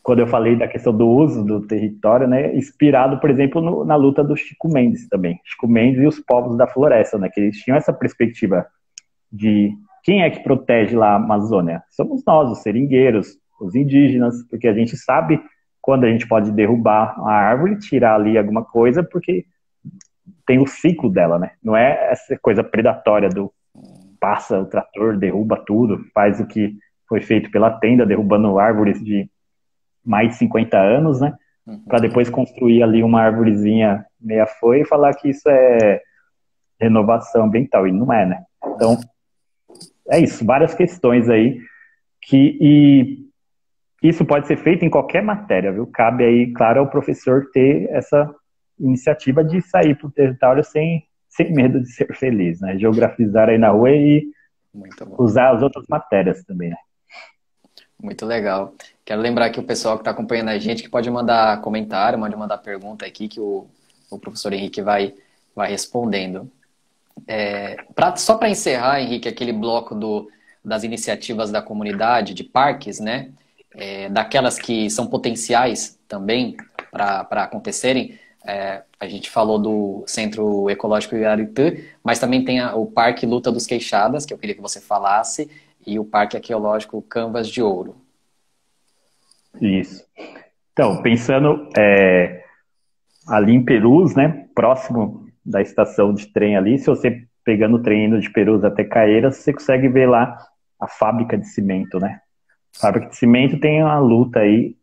quando eu falei da questão do uso do território, né, inspirado, por exemplo, na luta do Chico Mendes também. Chico Mendes e os povos da floresta, né, que eles tinham essa perspectiva de quem é que protege lá a Amazônia? Somos nós, os seringueiros, os indígenas, porque a gente sabe quando a gente pode derrubar a árvore, tirar ali alguma coisa, porque tem o ciclo dela, né? Não é essa coisa predatória do passa o trator, derruba tudo, faz o que foi feito pela tenda, derrubando árvores de mais de 50 anos, né? Para depois construir ali uma árvorezinha meia folha e falar que isso é renovação ambiental, e não é, né? Então, é isso, várias questões aí e isso pode ser feito em qualquer matéria, viu? Cabe aí, claro, ao professor ter essa iniciativa de sair para o território sem medo de ser feliz, né? Geografizar aí na rua e usar as outras matérias também, né? Muito legal. Quero lembrar aqui o pessoal que está acompanhando a gente que pode mandar comentário, pode mandar pergunta aqui que o professor Henrique vai respondendo. Só para encerrar, Henrique, aquele bloco das iniciativas da comunidade, de parques, né? Daquelas que são potenciais também para acontecerem. A gente falou do Centro Ecológico Iaraitã, mas também tem o Parque Luta dos Queixadas, que eu queria que você falasse, e o Parque Arqueológico Canvas de Ouro. Isso. Então, pensando ali em Perus, né, próximo da estação de trem ali, se você pegando o trem indo de Perus até Caeiras, você consegue ver lá a fábrica de cimento, né? A fábrica de cimento tem uma luta aí,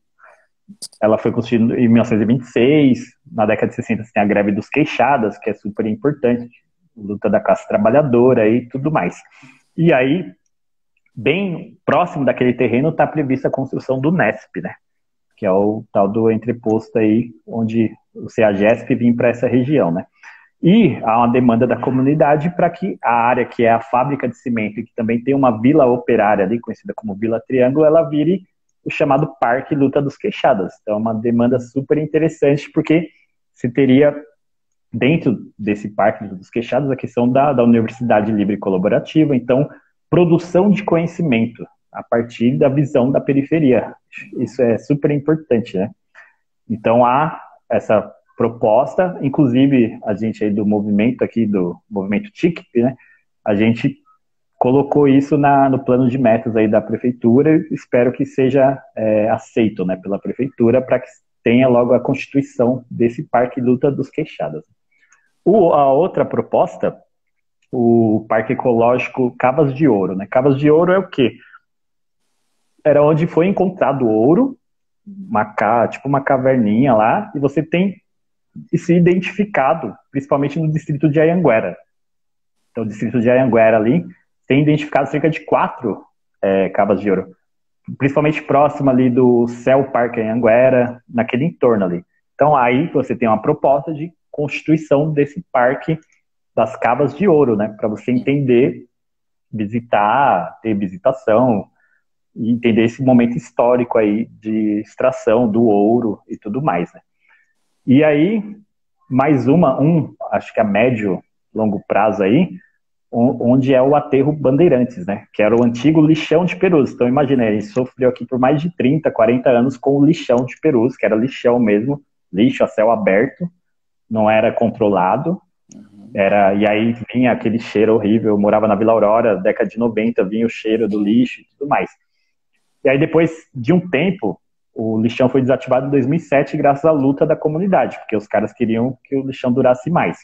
ela foi construída em 1926, na década de 60 tem a greve dos queixadas, que é super importante, luta da classe trabalhadora e tudo mais. E aí, bem próximo daquele terreno está prevista a construção do Nesp, né? Que é o tal do entreposto aí, onde o CEAGESP vem para essa região, né? E há uma demanda da comunidade para que a área que é a fábrica de cimento, e que também tem uma vila operária ali, conhecida como Vila Triângulo, ela vire o chamado Parque Luta dos Queixadas. Então é uma demanda super interessante, porque se teria dentro desse Parque Luta dos Queixadas a questão da Universidade Livre Colaborativa, então produção de conhecimento a partir da visão da periferia. Isso é super importante, né? Então há essa proposta, inclusive a gente aí do movimento aqui, do movimento TICP, né? A gente colocou isso no plano de metas aí da prefeitura e espero que seja aceito, né, pela prefeitura para que tenha logo a constituição desse Parque Luta dos Queixadas. A outra proposta, o Parque Ecológico Cavas de Ouro, né? Cavas de Ouro é o quê? Era onde foi encontrado ouro, tipo uma caverninha lá, e você tem se identificado, principalmente no distrito de Anhanguera. Então, o distrito de Anhanguera ali tem identificado cerca de 4 cavas de ouro, principalmente próximo ali do Cell Park Anhanguera, naquele entorno ali. Então, aí você tem uma proposta de constituição desse parque das cavas de ouro, né? Para você entender, visitar, ter visitação, e entender esse momento histórico aí de extração do ouro e tudo mais, né? E aí, mais acho que a médio, longo prazo aí, onde é o aterro Bandeirantes, né? Que era o antigo lixão de Perus. Então, imagina, ele sofreu aqui por mais de 30, 40 anos com o lixão de Perus, que era lixão mesmo, lixo a céu aberto, não era controlado, e aí vinha aquele cheiro horrível. Eu morava na Vila Aurora, década de 90, vinha o cheiro do lixo e tudo mais. E aí depois de um tempo, o lixão foi desativado em 2007 graças à luta da comunidade, porque os caras queriam que o lixão durasse mais.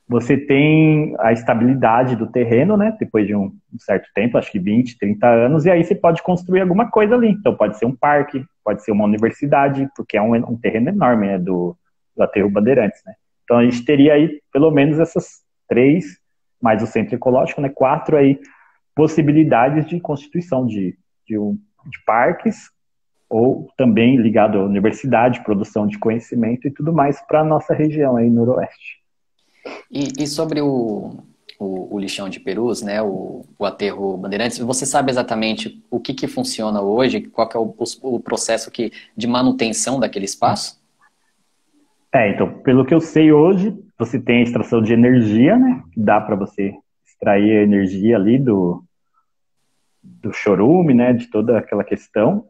Você tem a estabilidade do terreno, né, depois de um certo tempo, acho que 20, 30 anos, e aí você pode construir alguma coisa ali. Então pode ser um parque, pode ser uma universidade, porque é um terreno enorme, né, do aterro Bandeirantes, né. Então a gente teria aí pelo menos essas 3, mais o centro ecológico, né, 4 aí possibilidades de constituição de parques, ou também ligado à universidade, produção de conhecimento e tudo mais para a nossa região aí noroeste. E sobre o lixão de Perus, né, o aterro Bandeirantes, você sabe exatamente o que funciona hoje, qual que é o processo de manutenção daquele espaço? Então, pelo que eu sei hoje, você tem a extração de energia, né, que dá para você extrair a energia ali do chorume, né, de toda aquela questão,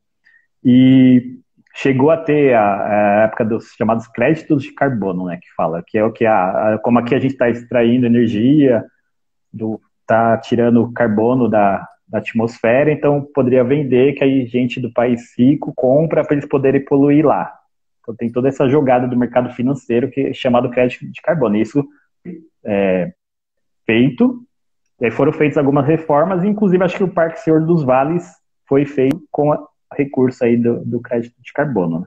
e chegou a ter a época dos chamados créditos de carbono, né, que fala, que é o que como aqui a gente está extraindo energia, está tirando carbono da atmosfera, então poderia vender, que aí gente do país rico compra para eles poderem poluir lá. Então tem toda essa jogada do mercado financeiro que é chamado crédito de carbono. Isso é feito, e aí foram feitas algumas reformas, inclusive acho que o Parque Senhor dos Vales foi feito com recurso aí do crédito de carbono, né?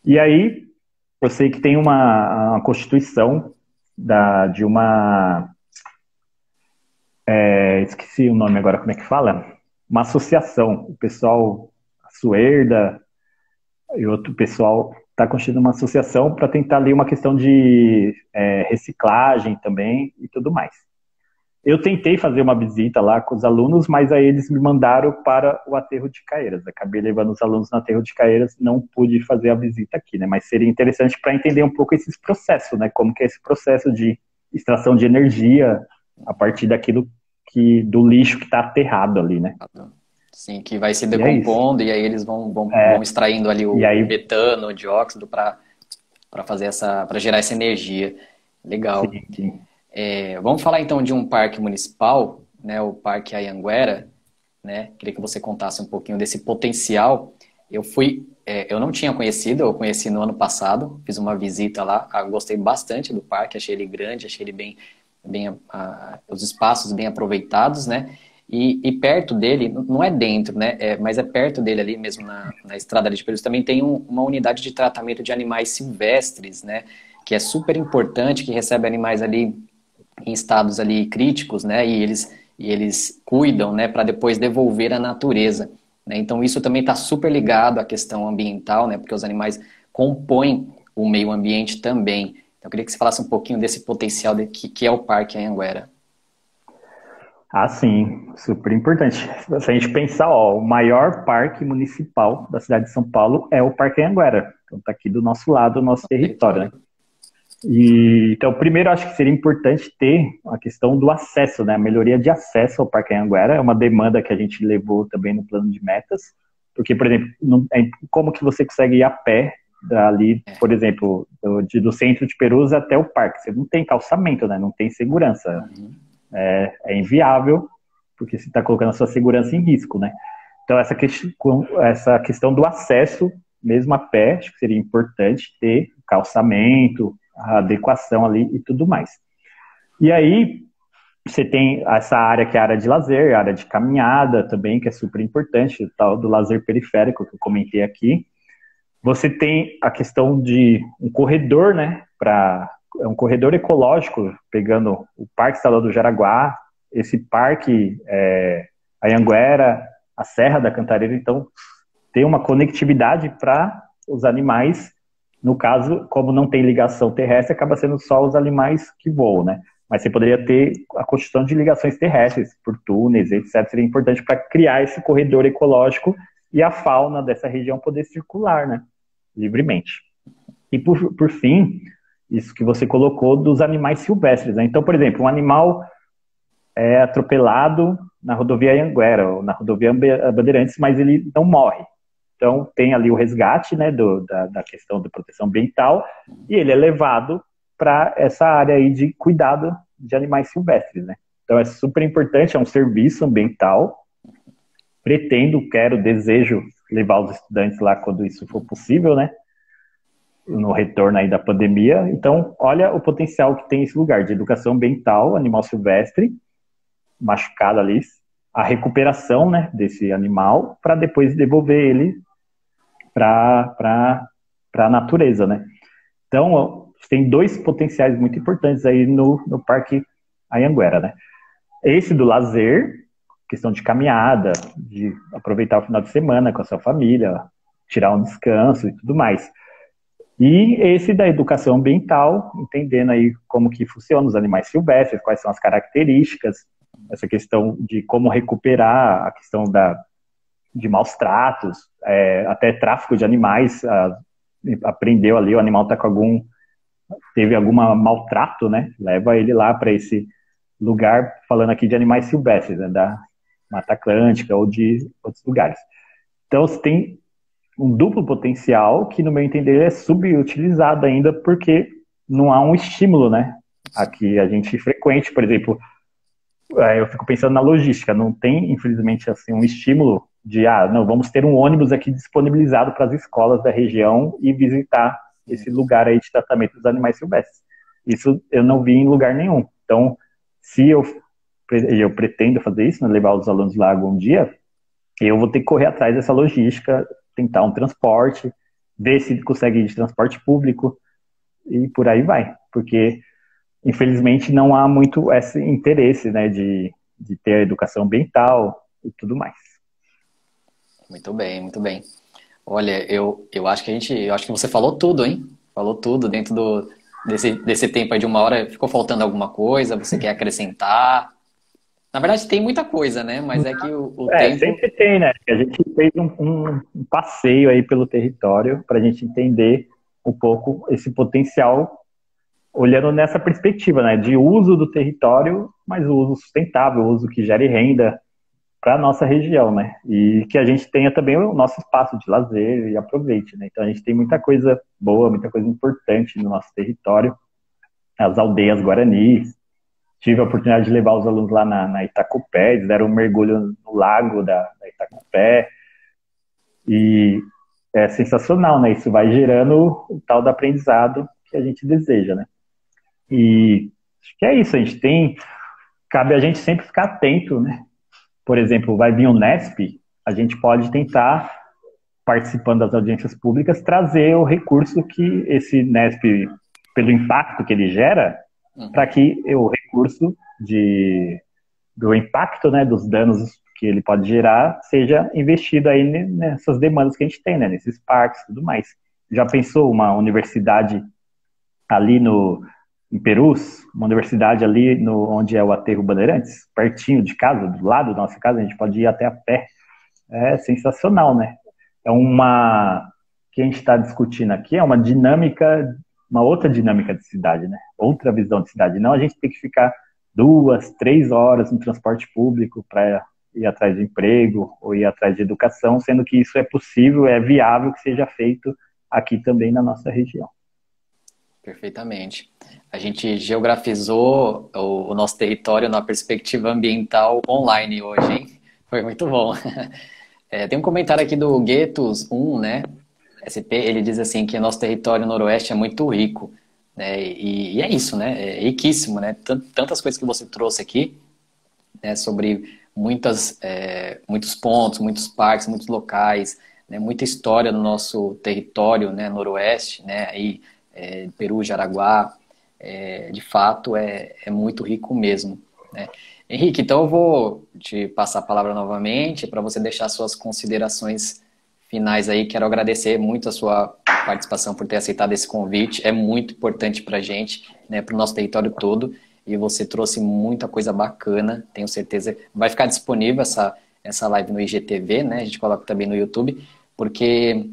E aí, eu sei que tem uma constituição de uma... esqueci o nome agora, como é que fala? Uma associação. O pessoal, a Suerda e outro pessoal está constituindo uma associação para tentar ali uma questão de reciclagem também e tudo mais. Eu tentei fazer uma visita lá com os alunos, mas aí eles me mandaram para o aterro de Caeiras. Acabei levando os alunos no aterro de Caeiras, não pude fazer a visita aqui, né? Mas seria interessante para entender um pouco esses processos, né? Como que é esse processo de extração de energia a partir daquilo do lixo que está aterrado ali, né? Sim, que vai se decompondo e aí eles vão extraindo ali o metano, o dióxido para para gerar essa energia. Legal. Sim, sim. Vamos falar então de um parque municipal, né, o Parque Anhanguera, né? Queria que você contasse um pouquinho desse potencial. Eu não tinha conhecido, eu conheci no ano passado, fiz uma visita lá, gostei bastante do parque, achei ele grande, achei ele os espaços bem aproveitados, né? E perto dele, não é dentro, né? Mas é perto dele ali mesmo na estrada de Perus, também tem uma unidade de tratamento de animais silvestres, né? Que é super importante, que recebe animais ali em estados ali críticos, né? E eles cuidam, né? Para depois devolver à natureza, né? Então isso também está super ligado à questão ambiental, né? Porque os animais compõem o meio ambiente também. Então eu queria que você falasse um pouquinho desse potencial que é o Parque Anhanguera. Sim, super importante. Se a gente pensar, o maior parque municipal da cidade de São Paulo é o Parque Anhanguera. Então está aqui do nosso lado, o nosso território, né? Então, primeiro, acho que seria importante ter a questão do acesso, né? A melhoria de acesso ao Parque Anhanguera é uma demanda que a gente levou também no plano de metas, porque, por exemplo, como que você consegue ir a pé dali, por exemplo, do centro de Perus até o parque? Você não tem calçamento, né? Não tem segurança. É inviável, porque você está colocando a sua segurança em risco, né? Então, essa questão do acesso, mesmo a pé, acho que seria importante ter calçamento, a adequação ali e tudo mais. E aí, você tem essa área que é a área de lazer, a área de caminhada também, que é super importante, o tal do lazer periférico que eu comentei aqui. Você tem a questão de um corredor, né, um corredor ecológico, pegando o Parque Estadual do Jaraguá, esse parque Anhanguera, a Serra da Cantareira, então tem uma conectividade para os animais, no caso, como não tem ligação terrestre, acaba sendo só os animais que voam, né? Mas você poderia ter a construção de ligações terrestres, por túneis, etc. Seria importante para criar esse corredor ecológico e a fauna dessa região poder circular, né, livremente. E por fim, isso que você colocou dos animais silvestres, né? Então, por exemplo, um animal é atropelado na rodovia Anhanguera ou na rodovia Bandeirantes, mas ele não morre. Então, tem ali o resgate, né, da questão da proteção ambiental, e ele é levado para essa área aí de cuidado de animais silvestres, né? Então, é super importante, é um serviço ambiental. Desejo levar os estudantes lá quando isso for possível, né? No retorno aí da pandemia. Então, olha o potencial que tem esse lugar de educação ambiental, animal silvestre, machucado ali, a recuperação, né, desse animal, para depois devolver ele para a natureza, né? Então, tem dois potenciais muito importantes aí no Parque Anhanguera, né? Esse do lazer, questão de caminhada, de aproveitar o final de semana com a sua família, tirar um descanso e tudo mais. E esse da educação ambiental, entendendo aí como que funcionam os animais silvestres, quais são as características, essa questão de como recuperar, a questão de maus tratos, até tráfico de animais, aprendeu ali, o animal teve algum maltrato, né? Leva ele lá para esse lugar, falando aqui de animais silvestres, né? Da Mata Atlântica ou de outros lugares. Então, você tem um duplo potencial que, no meu entender, é subutilizado ainda porque não há um estímulo, né? Aqui a gente frequente, por exemplo, eu fico pensando na logística, não tem, infelizmente, assim, um estímulo de, não, vamos ter um ônibus aqui disponibilizado para as escolas da região e visitar esse lugar aí de tratamento dos animais silvestres. Isso eu não vi em lugar nenhum. Então, se eu pretendo fazer isso, né, levar os alunos lá algum dia, eu vou ter que correr atrás dessa logística, tentar um transporte, ver se consegue ir de transporte público e por aí vai. Porque, infelizmente, não há muito esse interesse, né, de ter a educação ambiental e tudo mais. Muito bem, muito bem. Olha, eu acho que você falou tudo, hein? Falou tudo dentro desse tempo aí de 1 hora. Ficou faltando alguma coisa? Você quer acrescentar? Na verdade, tem muita coisa, né? Mas é que o tempo... Sempre tem, né? A gente fez um passeio aí pelo território para a gente entender um pouco esse potencial, olhando nessa perspectiva, né? De uso do território, mas o uso sustentável, o uso que gere renda para a nossa região, né? E que a gente tenha também o nosso espaço de lazer e aproveite, né? Então a gente tem muita coisa boa, muita coisa importante no nosso território. As aldeias guaranis. Tive a oportunidade de levar os alunos lá na Itacupé, eles deram um mergulho no lago da Itacupé. E é sensacional, né? Isso vai gerando o tal do aprendizado que a gente deseja, né? E acho que é isso, cabe a gente sempre ficar atento, né? Por exemplo, vai vir o Nesp, a gente pode tentar, participando das audiências públicas, trazer o recurso que esse Nesp, pelo impacto que ele gera, para que o recurso do impacto, né, dos danos que ele pode gerar, seja investido aí nessas demandas que a gente tem, né, nesses parques e tudo mais. Já pensou uma universidade ali em Perus, uma universidade ali onde é o Aterro Bandeirantes, pertinho de casa, do lado da nossa casa, a gente pode ir até a pé. É sensacional, né? Que a gente está discutindo aqui é uma outra dinâmica de cidade, né? Outra visão de cidade. Não a gente tem que ficar 2, 3 horas no transporte público para ir atrás de emprego ou ir atrás de educação, sendo que isso é possível, é viável que seja feito aqui também na nossa região. Perfeitamente. A gente geografizou o nosso território na perspectiva ambiental online hoje, hein? Foi muito bom. Tem um comentário aqui do Guetos 1, né? SP, ele diz assim que nosso território noroeste é muito rico, né? E é isso, né? É riquíssimo, né? Tantas coisas que você trouxe aqui, né? Sobre muitos pontos, muitos parques, muitos locais, né? Muita história no nosso território, né? Noroeste, né? Aí, Peru, Jaraguá, de fato é muito rico mesmo, né? Henrique, então eu vou te passar a palavra novamente para você deixar suas considerações finais aí. Quero agradecer muito a sua participação por ter aceitado esse convite. É muito importante para a gente, né, para o nosso território todo. E você trouxe muita coisa bacana. Tenho certeza. Vai ficar disponível essa live no IGTV, né? A gente coloca também no YouTube, porque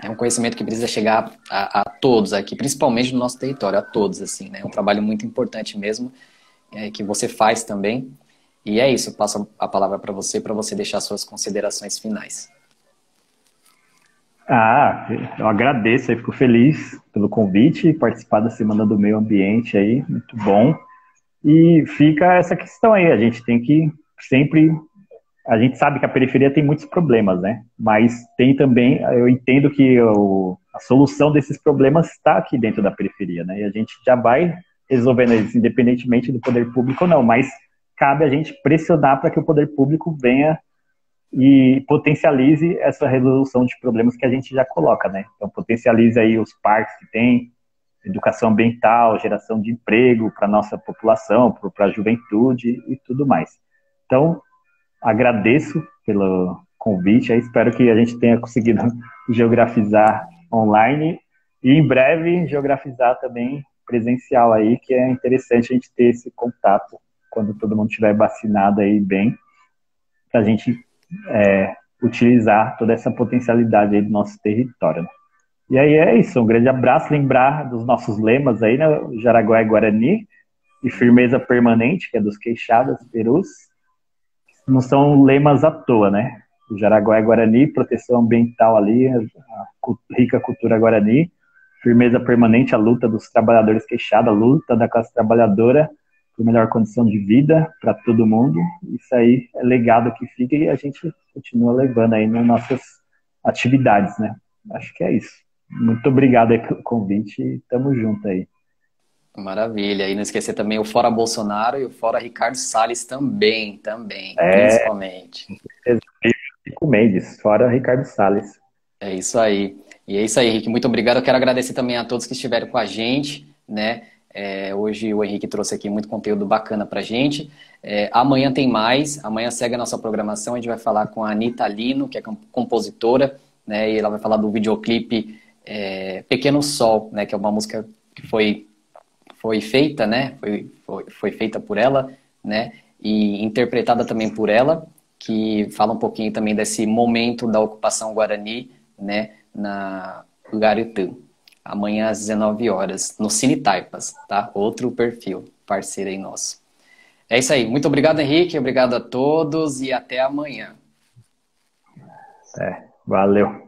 é um conhecimento que precisa chegar a todos aqui, principalmente no nosso território, a todos, assim, né? É um trabalho muito importante mesmo, que você faz também. E é isso, eu passo a palavra para você deixar suas considerações finais. Eu agradeço, aí fico feliz pelo convite, participar da Semana do Meio Ambiente aí, muito bom. E fica essa questão aí, a gente tem que sempre, a gente sabe que a periferia tem muitos problemas, né? Mas tem também, eu entendo que a solução desses problemas está aqui dentro da periferia, né? E a gente já vai resolvendo isso, independentemente do poder público ou não, mas cabe a gente pressionar para que o poder público venha e potencialize essa resolução de problemas que a gente já coloca, né? Então, potencialize aí os parques que tem, educação ambiental, geração de emprego para a nossa população, para a juventude e tudo mais. Então, agradeço pelo convite, aí espero que a gente tenha conseguido geografizar online e em breve geografizar também presencial aí, que é interessante a gente ter esse contato quando todo mundo estiver vacinado aí bem, para a gente utilizar toda essa potencialidade aí do nosso território, né? E aí é isso, um grande abraço, lembrar dos nossos lemas aí, né? Jaraguá e Guarani, e firmeza permanente, que é dos Queixadas, Perus. Não são lemas à toa, né? O Jaraguá e Guarani, proteção ambiental ali, a rica cultura Guarani, firmeza permanente, a luta dos trabalhadores Queixada, a luta da classe trabalhadora por melhor condição de vida para todo mundo. Isso aí é legado que fica e a gente continua levando aí nas nossas atividades, né? Acho que é isso. Muito obrigado aí pelo convite e tamo junto aí. Maravilha. E não esquecer também o Fora Bolsonaro e o Fora Ricardo Salles também, principalmente. 5 Mendes, fora Ricardo Salles. É isso aí. E é isso aí, Henrique. Muito obrigado. Eu quero agradecer também a todos que estiveram com a gente, né? Hoje o Henrique trouxe aqui muito conteúdo bacana pra gente. Amanhã tem mais. Amanhã segue a nossa programação. A gente vai falar com a Anitta Lino, que é compositora, né? E ela vai falar do videoclipe Pequeno Sol, né? Que é uma música que foi feita, né? Foi feita por ela, né? E interpretada também por ela, que fala um pouquinho também desse momento da ocupação Guarani, né? Na Garitã. Amanhã às 19 horas, no Cine Taipas, tá? Outro perfil, parceiro aí nosso. É isso aí. Muito obrigado, Henrique. Obrigado a todos e até amanhã. Valeu.